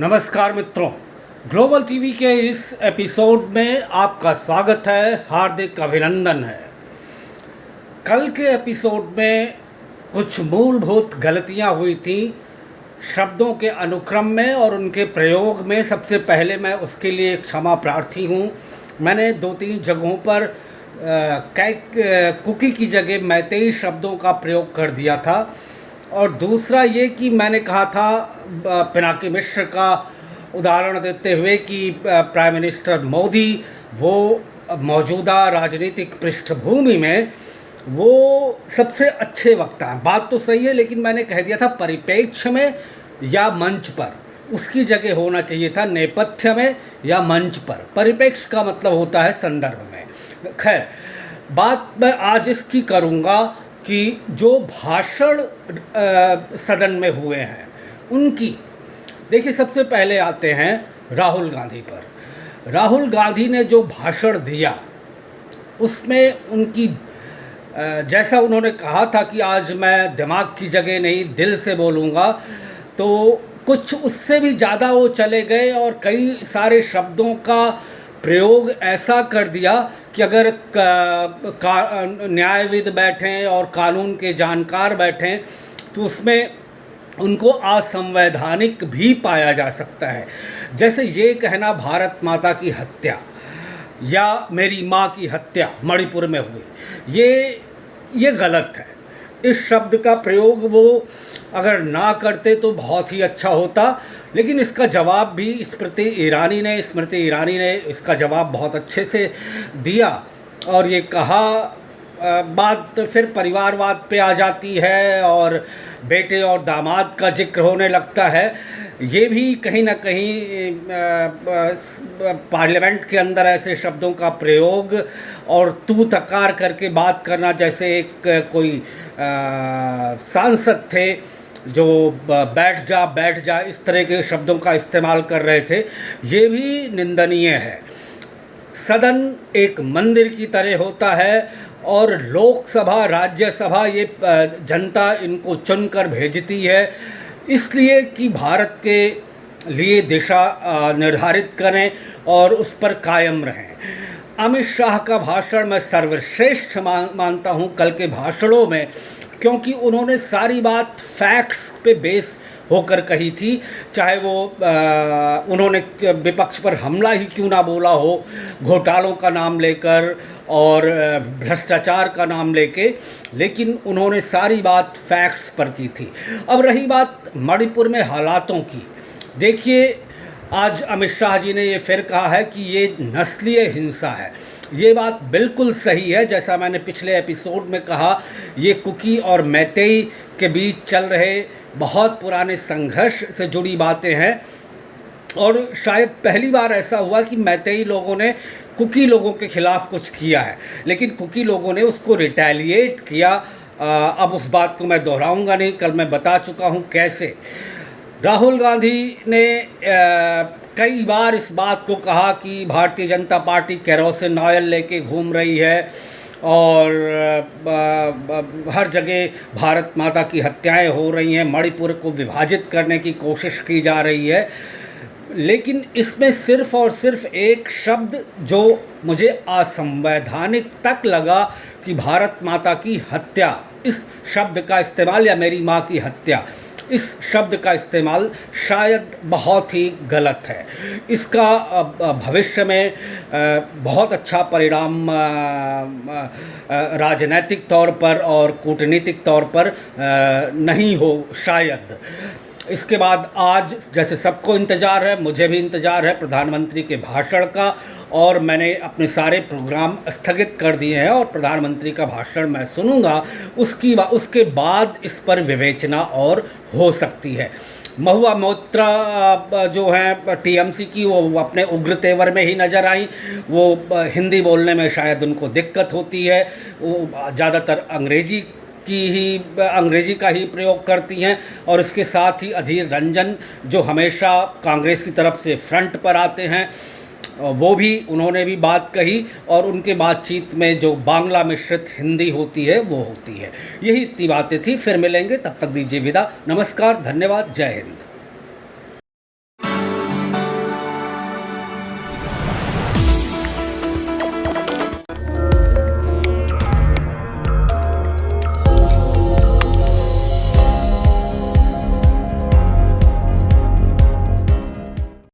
नमस्कार मित्रों, global TV के इस एपिसोड में आपका स्वागत है, हार्दिक अभिनंदन है। कल के एपिसोड में कुछ मूलभूत गलतियां हुई थी शब्दों के अनुक्रम में और उनके प्रयोग में। सबसे पहले मैं उसके लिए क्षमा प्रार्थी हूं। मैंने 2-3 जगहों पर कुकी की जगह मैतेई शब्दों का प्रयोग कर दिया था। और दूसरा ये कि मैंने कहा था पिनाकी मिश्र का उदाहरण देते हुए कि प्राइम मिनिस्टर मोदी वो मौजूदा राजनीतिक पृष्ठभूमि में वो सबसे अच्छे वक्ता हैं। बात तो सही है, लेकिन मैंने कह दिया था परिप्रेक्ष्य में या मंच पर। उसकी जगह होना चाहिए था नेपथ्य में या मंच पर। परिप्रेक्ष्य का मतलब होता है संदर्भ में। खैर, बात मैं आज इसकी करूँगा कि जो भाषण सदन में हुए हैं उनकी। देखिए, सबसे पहले आते हैं राहुल गांधी पर। राहुल गांधी ने जो भाषण दिया उसमें उनकी जैसा उन्होंने कहा था कि आज मैं दिमाग की जगह नहीं दिल से बोलूँगा, तो कुछ उससे भी ज़्यादा वो चले गए और कई सारे शब्दों का प्रयोग ऐसा कर दिया कि अगर न्यायविद बैठें और कानून के जानकार बैठें तो उसमें उनको असंवैधानिक भी पाया जा सकता है। जैसे ये कहना भारत माता की हत्या या मेरी माँ की हत्या मणिपुर में हुई, ये गलत है। इस शब्द का प्रयोग वो अगर ना करते तो बहुत ही अच्छा होता, लेकिन इसका जवाब भी स्मृति ईरानी ने इसका जवाब बहुत अच्छे से दिया। और ये कहा, बात फिर परिवारवाद पे आ जाती है और बेटे और दामाद का जिक्र होने लगता है। ये भी कहीं ना कहीं पार्लियामेंट के अंदर ऐसे शब्दों का प्रयोग और तू तकार करके बात करना, जैसे एक कोई सांसद थे जो बैठ जा इस तरह के शब्दों का इस्तेमाल कर रहे थे, ये भी निंदनीय है। सदन एक मंदिर की तरह होता है और लोकसभा राज्यसभा ये जनता इनको चुनकर भेजती है इसलिए कि भारत के लिए दिशा निर्धारित करें और उस पर कायम रहें। अमित शाह का भाषण मैं सर्वश्रेष्ठ मानता हूं कल के भाषणों में, क्योंकि उन्होंने सारी बात फैक्ट्स पे बेस होकर कही थी। चाहे वो उन्होंने विपक्ष पर हमला ही क्यों ना बोला हो, घोटालों का नाम लेकर और भ्रष्टाचार का नाम लेके, लेकिन उन्होंने सारी बात फैक्ट्स पर की थी। अब रही बात मणिपुर में हालातों की, देखिए आज अमित शाह जी ने ये फिर कहा है कि ये नस्लीय हिंसा है। ये बात बिल्कुल सही है। जैसा मैंने पिछले एपिसोड में कहा, ये कुकी और मैतेई के बीच चल रहे बहुत पुराने संघर्ष से जुड़ी बातें हैं और शायद पहली बार ऐसा हुआ कि मैतेई लोगों ने कुकी लोगों के खिलाफ कुछ किया है, लेकिन कुकी लोगों ने उसको रिटेलिएट किया। अब उस बात को मैं दोहराऊंगा नहीं, कल मैं बता चुका हूँ कैसे। राहुल गांधी ने कई बार इस बात को कहा कि Bharatiya Janata party kerosene oil लेके घूम रही है और हर जगह भारत माता की हत्याएं हो रही हैं, मणिपुर को विभाजित करने की कोशिश की जा रही है। लेकिन इसमें सिर्फ और सिर्फ एक शब्द जो मुझे असंवैधानिक तक लगा कि भारत माता की हत्या, इस शब्द का इस्तेमाल, या मेरी माँ की हत्या, इस शब्द का इस्तेमाल शायद बहुत ही गलत है। इसका भविष्य में बहुत अच्छा परिणाम राजनीतिक तौर पर और कूटनीतिक तौर पर नहीं हो शायद। इसके बाद आज जैसे सबको इंतज़ार है, मुझे भी इंतज़ार है प्रधानमंत्री के भाषण का, और मैंने अपने सारे प्रोग्राम स्थगित कर दिए हैं और प्रधानमंत्री का भाषण मैं सुनूंगा। उसके बाद इस पर विवेचना और हो सकती है। महुआ मोइत्रा जो हैं टीएमसी की, वो अपने उग्र तेवर में ही नज़र आई। वो हिंदी बोलने में शायद उनको दिक्कत होती है, वो ज़्यादातर अंग्रेजी का ही प्रयोग करती हैं। और इसके साथ ही अधीर रंजन जो हमेशा कांग्रेस की तरफ से फ्रंट पर आते हैं, उन्होंने भी बात कही और उनके बातचीत में जो बांग्ला मिश्रित हिंदी होती है वो होती है। यही इतनी बातें थी। फिर मिलेंगे, तब तक दीजिए विदा। नमस्कार, धन्यवाद, जय हिंद।